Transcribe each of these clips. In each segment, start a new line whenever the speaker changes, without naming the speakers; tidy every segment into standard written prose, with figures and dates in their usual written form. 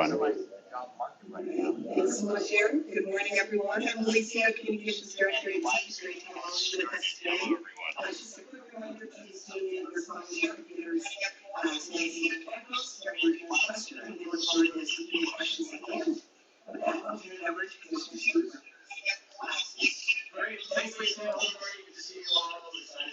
everyone.
Thanks so much, Aaron. Good morning, everyone. I'm Alicia, Communications Director at Teams. Great to have all of you with us today. Just a quick reminder to the student and response computers. Today's panelists are going to question, and we look forward to taking questions at the end. With that, I'll turn it over to Commissioner Stewart.
Great. Thanks, Lisa. Good to see you all.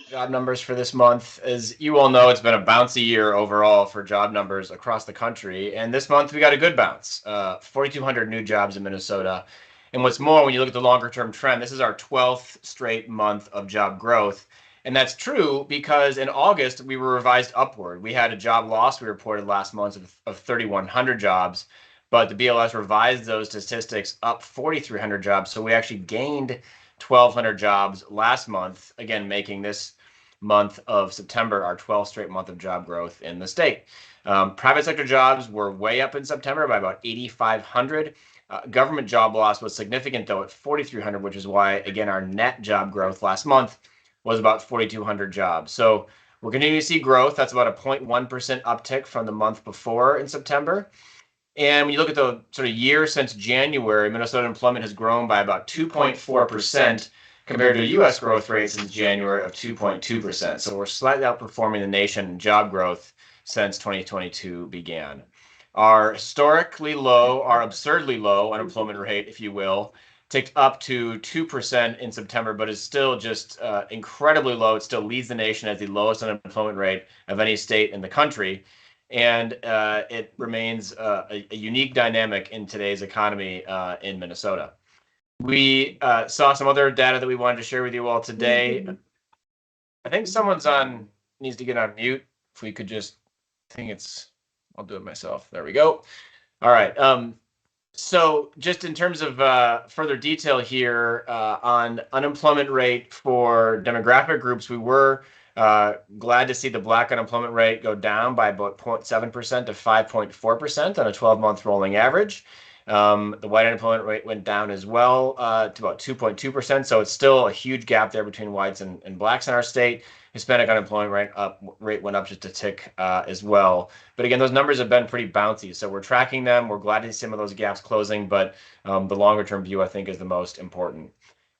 Job numbers for this month. As you all know, it's been a bouncy year overall for job numbers across the country. And this month we got a good bounce, 4,200 new jobs in Minnesota. And what's more, when you look at the longer term trend, this is our 12th straight month of job growth. And that's true because in August, we were revised upward. We had a job loss we reported last month of 3,100 jobs, but the BLS revised those statistics up 4,300 jobs. So we actually gained 1,200 jobs last month, again, making this month of September our 12th straight month of job growth in the state. Private sector jobs were way up in September by about 8,500. Government job loss was significant, though, at 4,300, which is why, again, our net job growth last month was about 4,200 jobs. So we're continuing to see growth. That's about a 0.1% uptick from the month before in September. And when you look at the sort of year since January, Minnesota employment has grown by about 2.4% compared to a U.S. growth rate since January of 2.2%. So we're slightly outperforming the nation in job growth since 2022 began. Our historically low, our absurdly low unemployment rate, if you will, ticked up to 2% in September, but is still just incredibly low. It still leads the nation as the lowest unemployment rate of any state in the country. And it remains a unique dynamic in today's economy in Minnesota. We saw some other data that we wanted to share with you all today. I think someone's needs to get on mute. If we could just, I'll do it myself. There we go. All right. So just in terms of further detail here on unemployment rate for demographic groups, we were glad to see the Black unemployment rate go down by about 0.7% to 5.4% on a 12-month rolling average. The white unemployment rate went down as well to about 2.2%. So it's still a huge gap there between whites and blacks in our state. Hispanic unemployment rate went up just a tick as well. But again, those numbers have been pretty bouncy. So we're tracking them. We're glad to see some of those gaps closing, but the longer term view, I think, is the most important.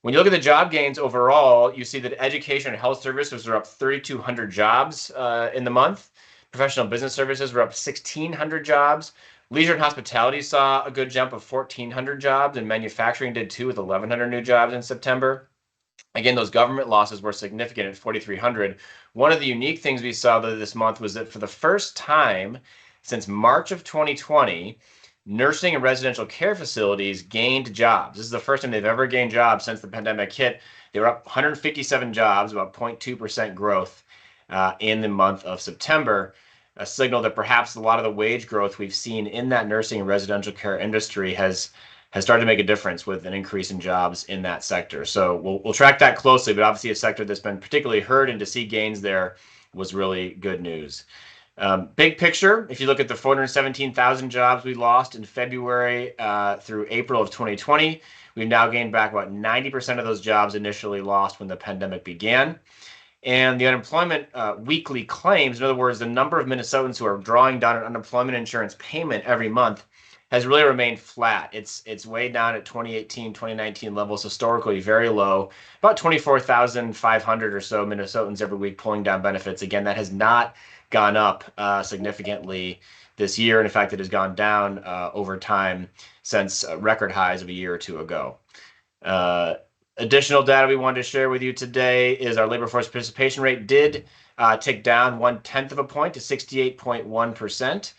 When you look at the job gains overall, you see that education and health services are up 3,200 jobs in the month. Professional business services were up 1,600 jobs. Leisure and hospitality saw a good jump of 1,400 jobs, and manufacturing did too, with 1,100 new jobs in September. Again, those government losses were significant at 4,300. One of the unique things we saw this month was that for the first time since March of 2020, nursing and residential care facilities gained jobs. This is the first time they've ever gained jobs since the pandemic hit. They were up 157 jobs, about 0.2% growth in the month of September, a signal that perhaps a lot of the wage growth we've seen in that nursing and residential care industry has started to make a difference with an increase in jobs in that sector. So we'll track that closely, but obviously a sector that's been particularly hurt, and to see gains there was really good news. Big picture, if you look at the 417,000 jobs we lost in February through April of 2020, we've now gained back about 90% of those jobs initially lost when the pandemic began. And the unemployment weekly claims, in other words, the number of Minnesotans who are drawing down an unemployment insurance payment every month, has really remained flat. It's way down at 2018, 2019 levels, historically very low, about 24,500 or so Minnesotans every week pulling down benefits. Again, that has not gone up significantly this year. And in fact, it has gone down over time since record highs of a year or two ago. Additional data we wanted to share with you today is our labor force participation rate did tick down 0.1 of a point to 68.1%.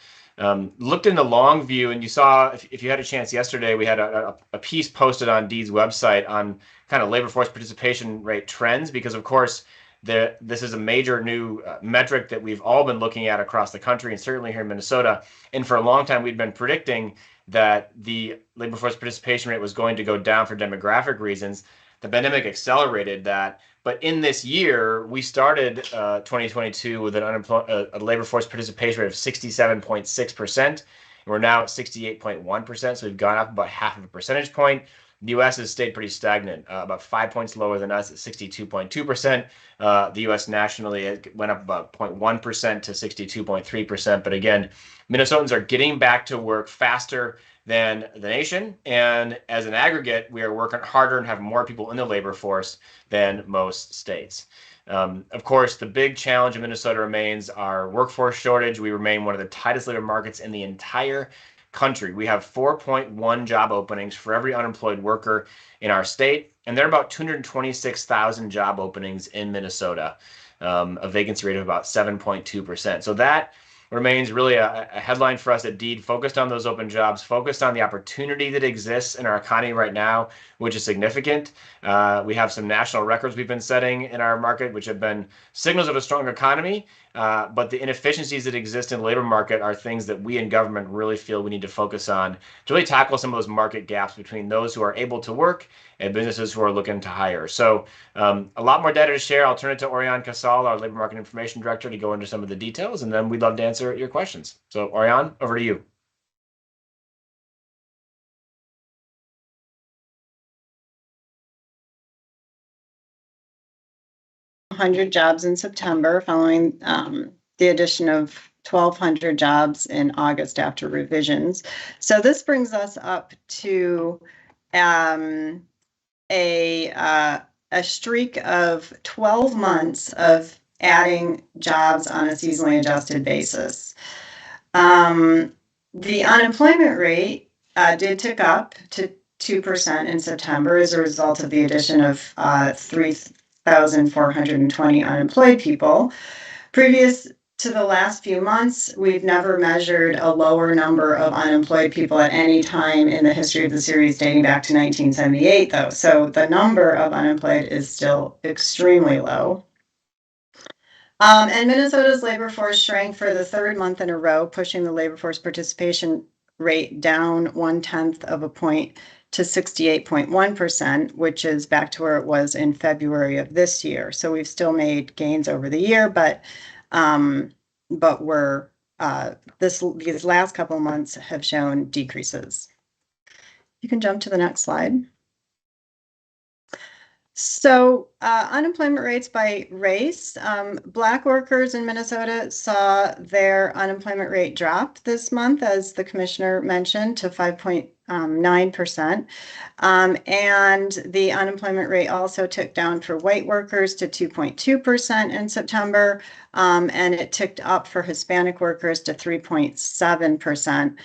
Looked in the long view, and you saw, if you had a chance yesterday, we had a piece posted on Dee's website on kind of labor force participation rate trends, because of course this is a major new metric that we've all been looking at across the country, and certainly here in Minnesota. And for a long time, we'd been predicting that the labor force participation rate was going to go down for demographic reasons. The pandemic accelerated that. But in this year, we started 2022 with a labor force participation rate of 67.6%. And we're now at 68.1%. So we've gone up about half of a percentage point. The U.S. has stayed pretty stagnant, about 5 points lower than us at 62.2%. The U.S. nationally it went up about 0.1% to 62.3%. But again, Minnesotans are getting back to work faster than the nation. And as an aggregate, we are working harder and have more people in the labor force than most states. Of course, the big challenge in Minnesota remains our workforce shortage. We remain one of the tightest labor markets in the entire country. We have 4.1 job openings for every unemployed worker in our state, and there are about 226,000 job openings in Minnesota, a vacancy rate of about 7.2%. So that remains really a headline for us at Deed, focused on those open jobs, focused on the opportunity that exists in our economy right now, which is significant. We have some national records we've been setting in our market, which have been signals of a strong economy. But the inefficiencies that exist in the labor market are things that we in government really feel we need to focus on to really tackle some of those market gaps between those who are able to work and businesses who are looking to hire. So a lot more data to share. I'll turn it to Orion Casal, our Labor Market Information Director, to go into some of the details, and then we'd love to answer your questions. So Orion, over to you.
Jobs in September, following the addition of 1,200 jobs in August after revisions. So this brings us up to a streak of 12 months of adding jobs on a seasonally adjusted basis. The unemployment rate did tick up to 2% in September as a result of the addition of 3,420 unemployed people. Previous to the last few months, we've never measured a lower number of unemployed people at any time in the history of the series dating back to 1978, though. So the number of unemployed is still extremely low. And Minnesota's labor force shrank for the third month in a row, pushing the labor force participation rate down 0.1 of a point to 68.1%, which is back to where it was in February of this year. So we've still made gains over the year, but we're these last couple of months have shown decreases. You can jump to the next slide. So unemployment rates by race. Black workers in Minnesota saw their unemployment rate drop this month, as the commissioner mentioned, to 5.9%. And the unemployment rate also ticked down for white workers to 2.2% in September. And it ticked up for Hispanic workers to 3.7%.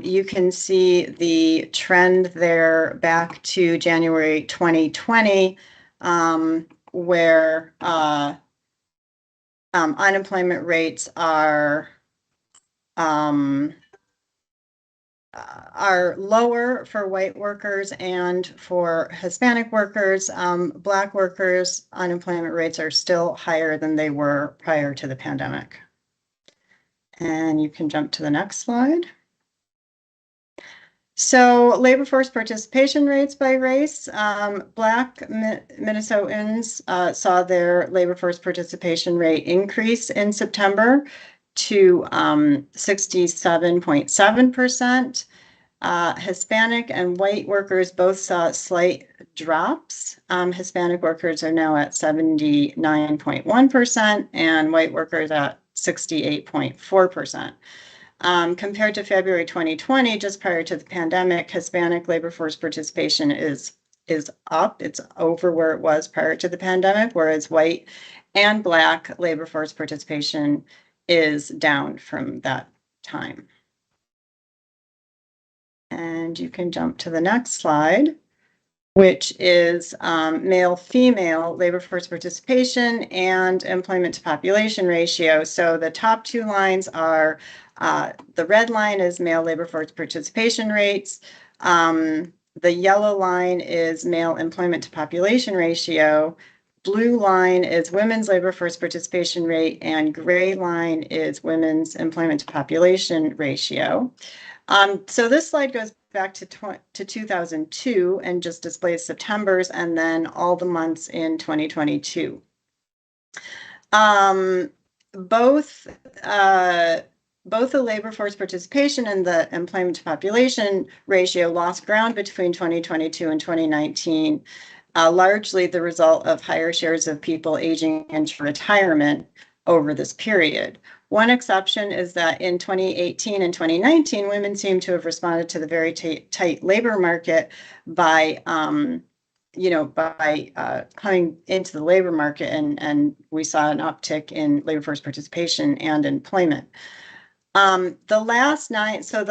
You can see the trend there back to January 2020, where unemployment rates are lower for white workers and for Hispanic workers. Black workers' unemployment rates are still higher than they were prior to the pandemic. And you can jump to the next slide. So labor force participation rates by race. Black Minnesotans saw their labor force participation rate increase in September to 67.7%. Hispanic and white workers both saw slight drops. Hispanic workers are now at 79.1% and white workers at 68.4%. Compared to February 2020, just prior to the pandemic, Hispanic labor force participation is up. It's over where it was prior to the pandemic, whereas white and Black labor force participation is down from that time. And you can jump to the next slide, which is male-female labor force participation and employment to population ratio. So the top two lines are, the red line is male labor force participation rates. The yellow line is male employment to population ratio. Blue line is women's labor force participation rate, and gray line is women's employment to population ratio. So this slide goes back to 2002 and just displays September's and then all the months in 2022. Both both the labor force participation and the employment to population ratio lost ground between 2022 and 2019, largely the result of higher shares of people aging into retirement over this period. One exception is that in 2018 and 2019, women seem to have responded to the very tight labor market by coming into the labor market, and we saw an uptick in labor force participation and employment. The last nine, so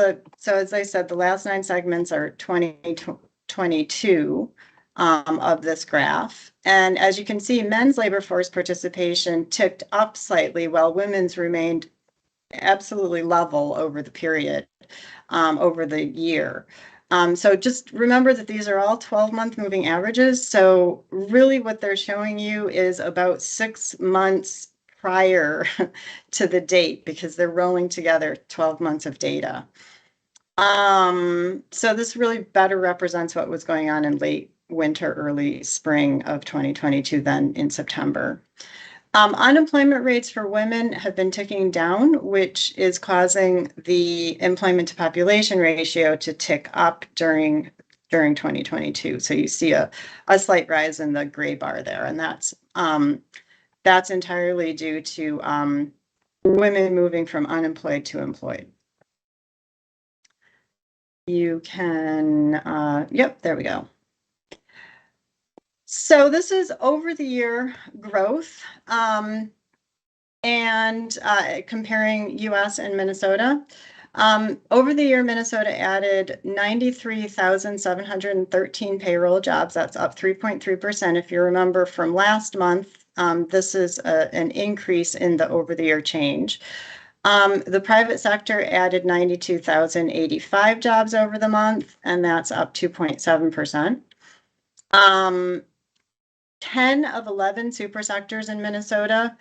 as I said, the last 9 segments are 2022 of this graph. And as you can see, men's labor force participation ticked up slightly while women's remained absolutely level over the period, over the year. So just remember that these are all 12-month moving averages. So really what they're showing you is about 6 months prior to the date, because they're rolling together 12 months of data. So this really better represents what was going on in late winter, early spring of 2022 than in September. Unemployment rates for women have been ticking down, which is causing the employment to population ratio to tick up during 2022. So you see a slight rise in the gray bar there, and that's entirely due to women moving from unemployed to employed. You can, yep, there we go. So this is over the year growth and comparing US and Minnesota. Over the year, Minnesota added 93,713 payroll jobs. That's up 3.3%. If you remember from last month, this is an increase in the over the year change. The private sector added 92,085 jobs over the month, and that's up 2.7%. 10 of 11 super sectors in Minnesota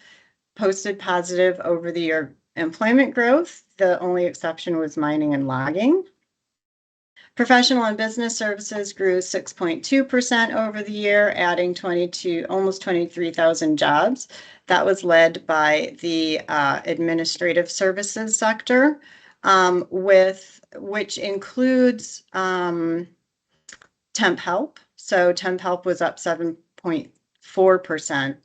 posted positive over the year employment growth. The only exception was mining and logging. Professional and business services grew 6.2% over the year, adding almost 23,000 jobs. That was led by the administrative services sector, which includes temp help. So temp help was up 7.4%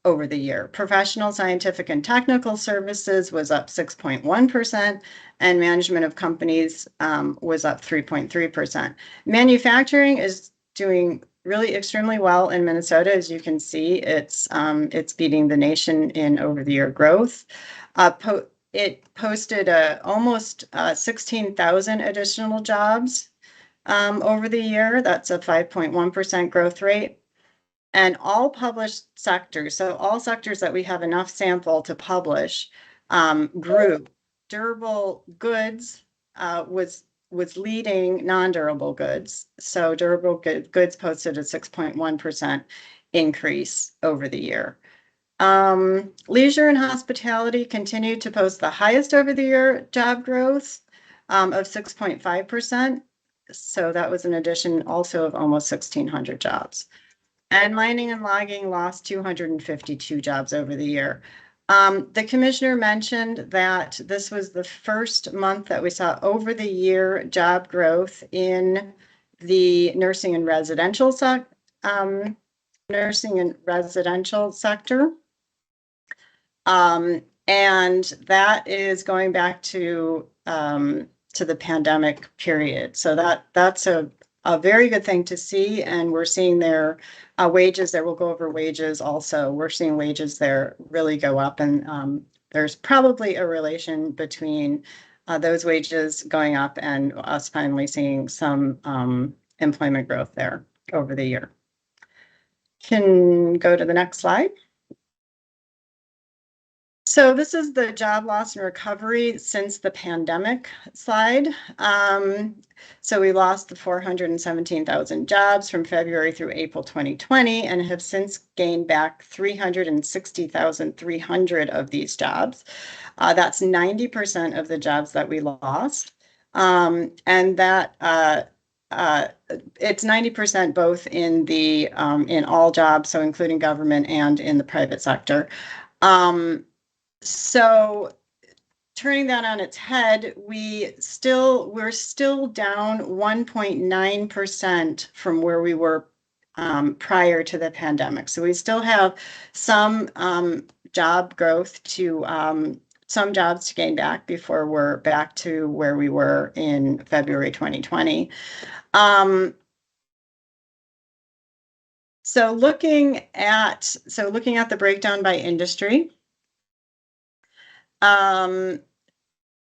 over the year. Professional, scientific, and technical services was up 6.1%, and management of companies was up 3.3%. Manufacturing is doing really extremely well in Minnesota. As you can see, it's beating the nation in over the year growth. It posted almost 16,000 additional jobs over the year. That's a 5.1% growth rate. And all published sectors, so all sectors that we have enough sample to publish, grew. Durable goods was leading non-durable goods. So durable goods posted a 6.1% increase over the year. Leisure and hospitality continued to post the highest over the year job growth of 6.5%. So that was an addition also of almost 1,600 jobs. And mining and logging lost 252 jobs over the year. The commissioner mentioned that this was the first month that we saw over the year job growth in the nursing and residential sector. And that is going back to the pandemic period. So that's a very good thing to see, and we're seeing their wages there. We'll go over wages also. We're seeing wages there really go up, and there's probably a relation between those wages going up and us finally seeing some employment growth there over the year. Can go to the next slide. So this is the job loss and recovery since the pandemic slide. So we lost the 417,000 jobs from February through April 2020 and have since gained back 360,300 of these jobs. That's 90% of the jobs that we lost. And that it's 90% both in all jobs, so including government and in the private sector. So turning that on its head, we're still down 1.9% from where we were prior to the pandemic. So we still have some job growth to some jobs to gain back before we're back to where we were in February 2020. So looking at the breakdown by industry,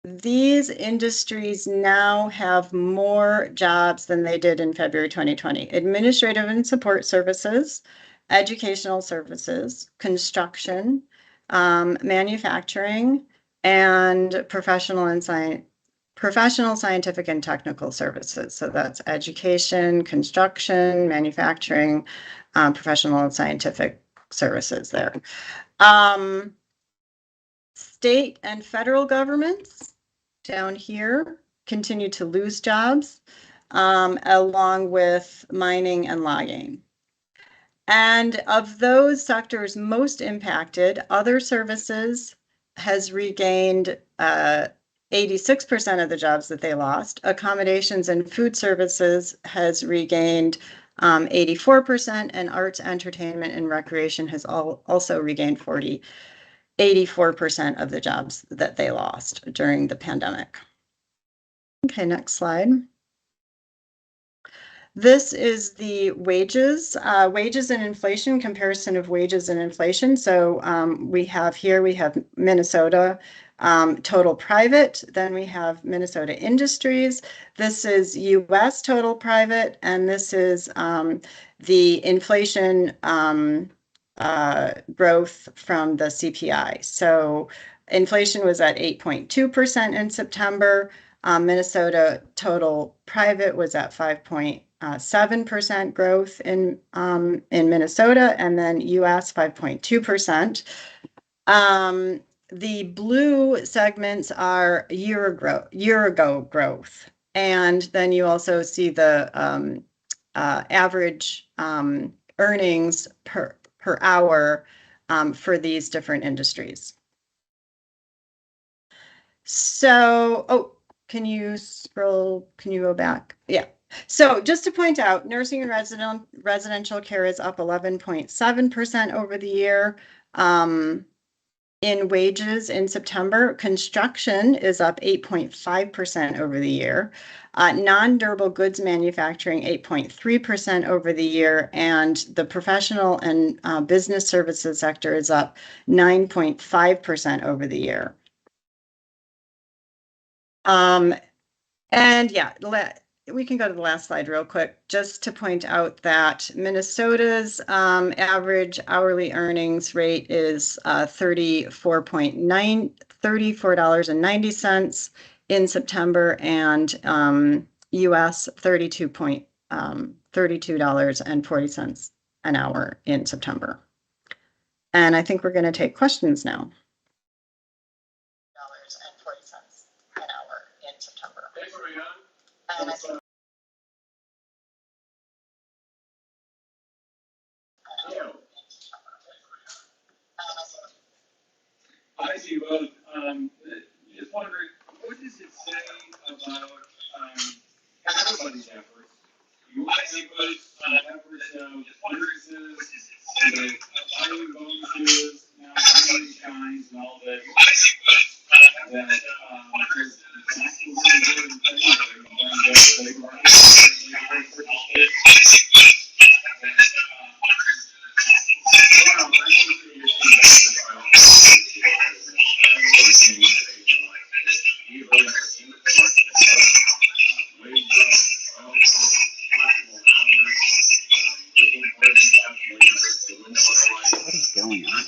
these industries now have more jobs than they did in February 2020. Administrative and support services, educational services, construction, manufacturing, and professional, scientific, and technical services. So that's education, construction, manufacturing, professional and scientific services there. State and federal governments down here continue to lose jobs, along with mining and logging. And of those sectors most impacted, other services has regained 86% of the jobs that they lost. Accommodations and food services has regained 84%, and arts, entertainment, and recreation has also regained 84% of the jobs that they lost during the pandemic. Okay, next slide. This is the wages and inflation, comparison of wages and inflation. So we have Minnesota total private, then we have Minnesota industries. This is US total private, and this is the inflation growth from the CPI. So inflation was at 8.2% in September. Minnesota total private was at 5.7% growth in Minnesota, and then US 5.2%. The blue segments are year ago growth, and then you also see the average earnings per hour for these different industries. So, can you go back? Yeah. So just to point out, nursing and residential care is up 11.7% over the year. In wages in September, construction is up 8.5% over the year. Non-durable goods manufacturing, 8.3% over the year, and the professional and business services sector is up 9.5% over the year. And yeah, we can go to the last slide real quick, just to point out that Minnesota's average hourly earnings rate is $34.90 in September, and US $32.40 an hour in September. And I think we're going to take questions now. $40 an hour in September. And
I see. Well, just wondering, what does it say about everybody's efforts? Your efforts, efforts of businesses, the hiring bonuses, now hiring shines, and all that. That what is going on?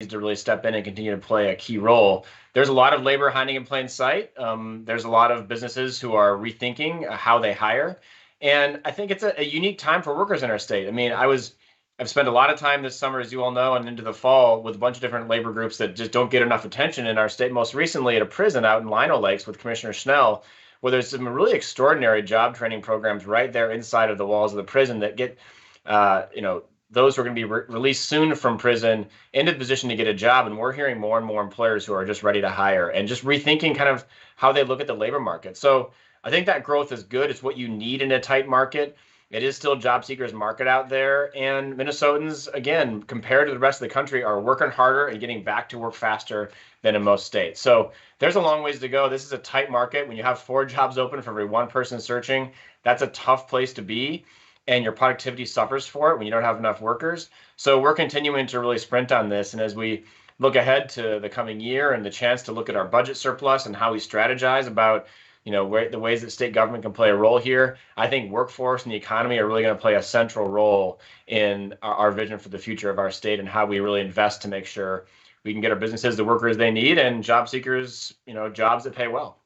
To really step in and continue to play a key role. There's a lot of labor hiding in plain sight. There's a lot of businesses who are rethinking how they hire. And I think it's a unique time for workers in our state. I mean, I've spent a lot of time this summer, as you all know, and into the fall with a bunch of different labor groups that just don't get enough attention in our state. Most recently at a prison out in Lino Lakes with Commissioner Schnell, where there's some really extraordinary job training programs right there inside of the walls of the prison that get, those who are going to be released soon from prison into the position to get a job. And we're hearing more and more employers who are just ready to hire and just rethinking kind of how they look at the labor market. So I think that growth is good. It's what you need in a tight market. It is still job seekers market out there. And Minnesotans, again, compared to the rest of the country, are working harder and getting back to work faster than in most states. So there's a long ways to go. This is a tight market. When you have 4 jobs open for every 1 person searching, that's a tough place to be. And your productivity suffers for it when you don't have enough workers. So we're continuing to really sprint on this. And as we look ahead to the coming year and the chance to look at our budget surplus and how we strategize about the ways that state government can play a role here, I think workforce and the economy are really going to play a central role in our vision for the future of our state and how we really invest to make sure we can get our businesses the workers they need and job seekers, jobs that pay well.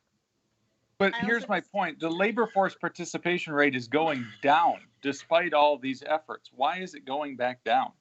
But here's my point. The labor force participation rate is going down despite all these efforts. Why is it going back down?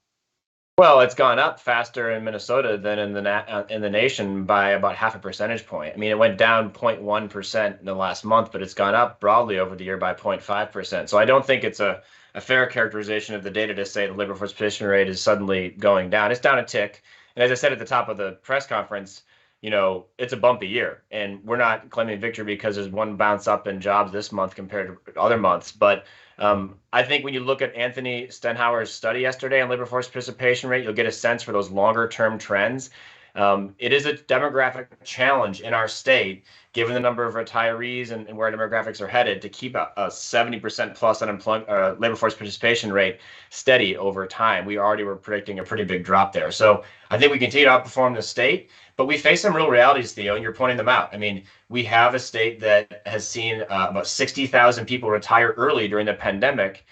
Well, it's gone up faster in Minnesota than in the nation by about half a percentage point. I mean, it went down 0.1% in the last month, but it's gone up broadly over the year by 0.5%. So I don't think it's a fair characterization of the data to say the labor force participation rate is suddenly going down. It's down a tick. And as I said at the top of the press conference, it's a bumpy year, and we're not claiming victory because there's one bounce up in jobs this month compared to other months. But I think when you look at Anthony Stenhauer's study yesterday on labor force participation rate, you'll get a sense for those longer term trends. It is a demographic challenge in our state, given the number of retirees and where demographics are headed, to keep a 70% plus unemployment labor force participation rate steady over time. We already were predicting a pretty big drop there. So I think we continue to outperform the state, but we face some real realities, Theo, and you're pointing them out. I mean, we have a state that has seen about 60,000 people retire early during the pandemic,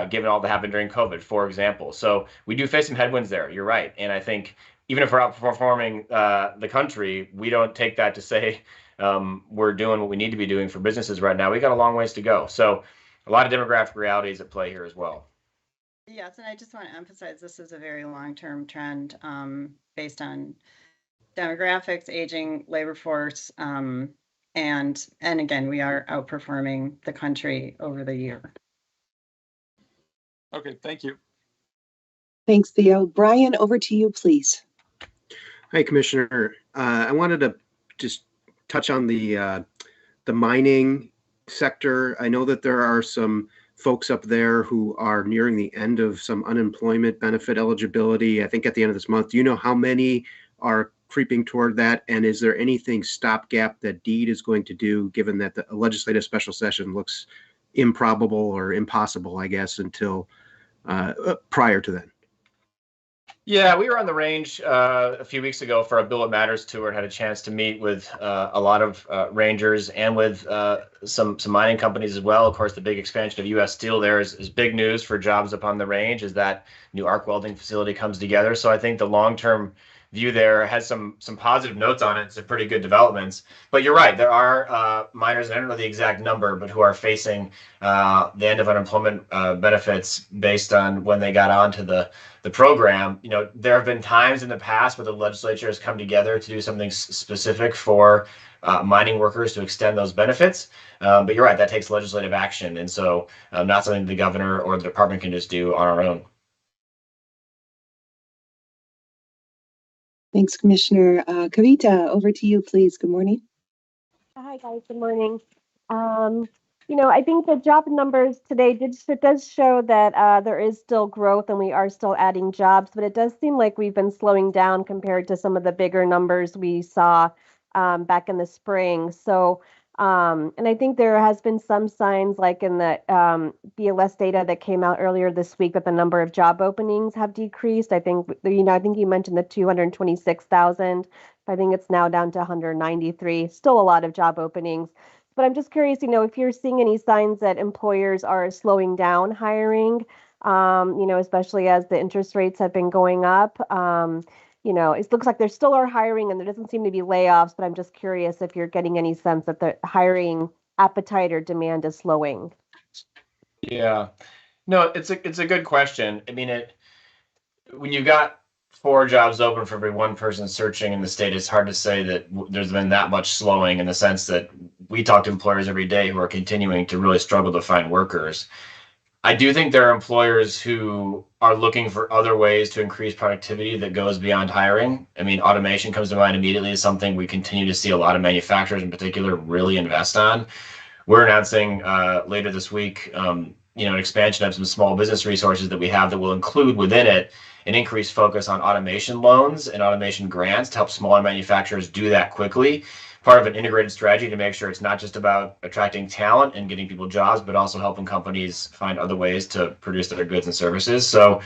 given all that happened during COVID, for example. So we do face some headwinds there. You're right. And I think even if we're outperforming the country, we don't take that to say we're doing what we need to be doing for businesses right now. We got a long ways to go. So a lot of demographic realities at play here as well.
Yes, and I just want to emphasize this is a very long-term trend based on demographics, aging labor force, and again, we are outperforming the country over the year.
Okay, thank you.
Thanks, Theo. Brian, over to you, please.
Hi, Commissioner. I wanted to just touch on the mining sector. I know that there are some folks up there who are nearing the end of some unemployment benefit eligibility, I think at the end of this month. Do you know how many are creeping toward that? And is there anything stopgap that DEED is going to do, given that the legislative special session looks improbable or impossible, I guess, until prior to then?
Yeah, we were on the range a few weeks ago for a Bill It Matters tour and had a chance to meet with a lot of rangers and with some mining companies as well. Of course, the big expansion of U.S. Steel there is big news for jobs up on the range as that new arc welding facility comes together. So I think the long-term view there has some positive notes on it. Some pretty good developments. But you're right, there are miners, I don't know the exact number, but who are facing the end of unemployment benefits based on when they got onto the program. There have been times in the past where the legislature has come together to do something specific for mining workers to extend those benefits. But you're right, that takes legislative action. And so not something the governor or the department can just do on our own.
Thanks, Commissioner. Kavita, over to you, please. Good morning.
Hi, guys. Good morning. I think the job numbers today does show that there is still growth and we are still adding jobs, but it does seem like we've been slowing down compared to some of the bigger numbers we saw back in the spring. So, and I think there has been some signs, like in the BLS data that came out earlier this week, that the number of job openings have decreased. I think you mentioned the 226,000. I think it's now down to 193. Still a lot of job openings. But I'm just curious, if you're seeing any signs that employers are slowing down hiring, especially as the interest rates have been going up. It looks like there still are hiring and there doesn't seem to be layoffs, but I'm just curious if you're getting any sense that the hiring appetite or demand is slowing.
Yeah, no, it's a good question. I mean, when you got 4 jobs open for every 1 person searching in the state, it's hard to say that there's been that much slowing, in the sense that we talk to employers every day who are continuing to really struggle to find workers. I do think there are employers who are looking for other ways to increase productivity that goes beyond hiring. I mean, automation comes to mind immediately as something we continue to see a lot of manufacturers in particular really invest on. We're announcing later this week, an expansion of some small business resources that we have that will include within it an increased focus on automation loans and automation grants to help smaller manufacturers do that quickly. Part of an integrated strategy to make sure it's not just about attracting talent and getting people jobs, but also helping companies find other ways to produce their goods and services. So,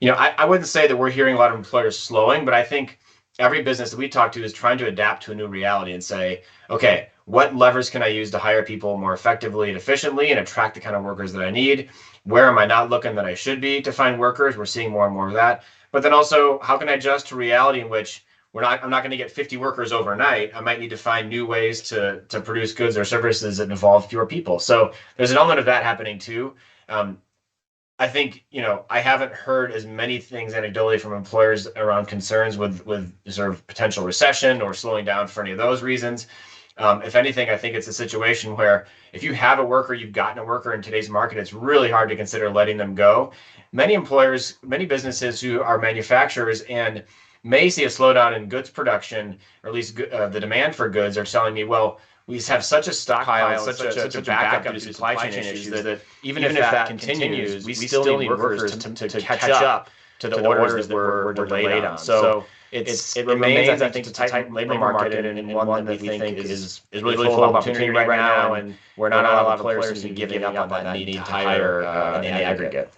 I wouldn't say that we're hearing a lot of employers slowing, but I think every business that we talk to is trying to adapt to a new reality and say, okay, what levers can I use to hire people more effectively and efficiently and attract the kind of workers that I need? Where am I not looking that I should be to find workers? We're seeing more and more of that. But then also, how can I adjust to reality in which I'm not going to get 50 workers overnight. I might need to find new ways to produce goods or services that involve fewer people. So there's an element of that happening too. I think, I haven't heard as many things anecdotally from employers around concerns with sort of potential recession or slowing down for any of those reasons. If anything, I think it's a situation where if you have a worker, you've gotten a worker in today's market, it's really hard to consider letting them go. Many employers, many businesses who are manufacturers and may see a slowdown in goods production, or at least the demand for goods, are telling me, well, we have such a stockpile, such a backup due to supply chain issues that even if that continues, we still need workers to catch up to the orders that we're delayed on. So it remains, I think, a tight labor market, and one that we think is really full of opportunity right now, and we're not a lot of employers who giving up on that need to hire in the aggregate.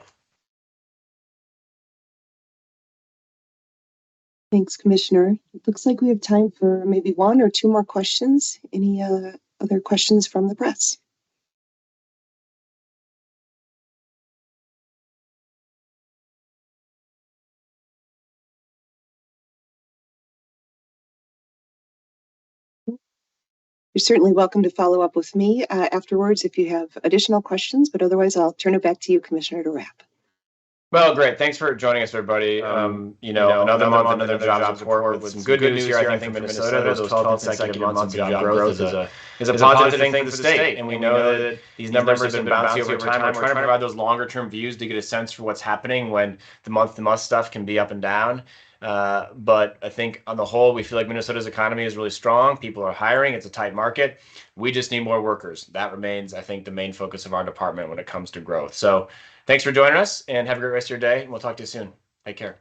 Thanks, Commissioner. It looks like we have time for maybe 1 or 2 more questions. Any other questions from the press? You're certainly welcome to follow up with me afterwards if you have additional questions, but otherwise I'll turn it back to you, Commissioner, to wrap.
Well, great. Thanks for joining us, everybody. Another month, another jobs report with some good news here, I think, for Minnesota. Those 12 consecutive months of job growth is a positive thing for the state. And we know that these numbers have been bouncy over time. We're trying to provide those longer-term views to get a sense for what's happening when the month-to-month stuff can be up and down. But I think on the whole, we feel like Minnesota's economy is really strong. People are hiring. It's a tight market. We just need more workers. That remains, I think, the main focus of our department when it comes to growth. So thanks for joining us, and have a great rest of your day. We'll talk to you soon. Take care.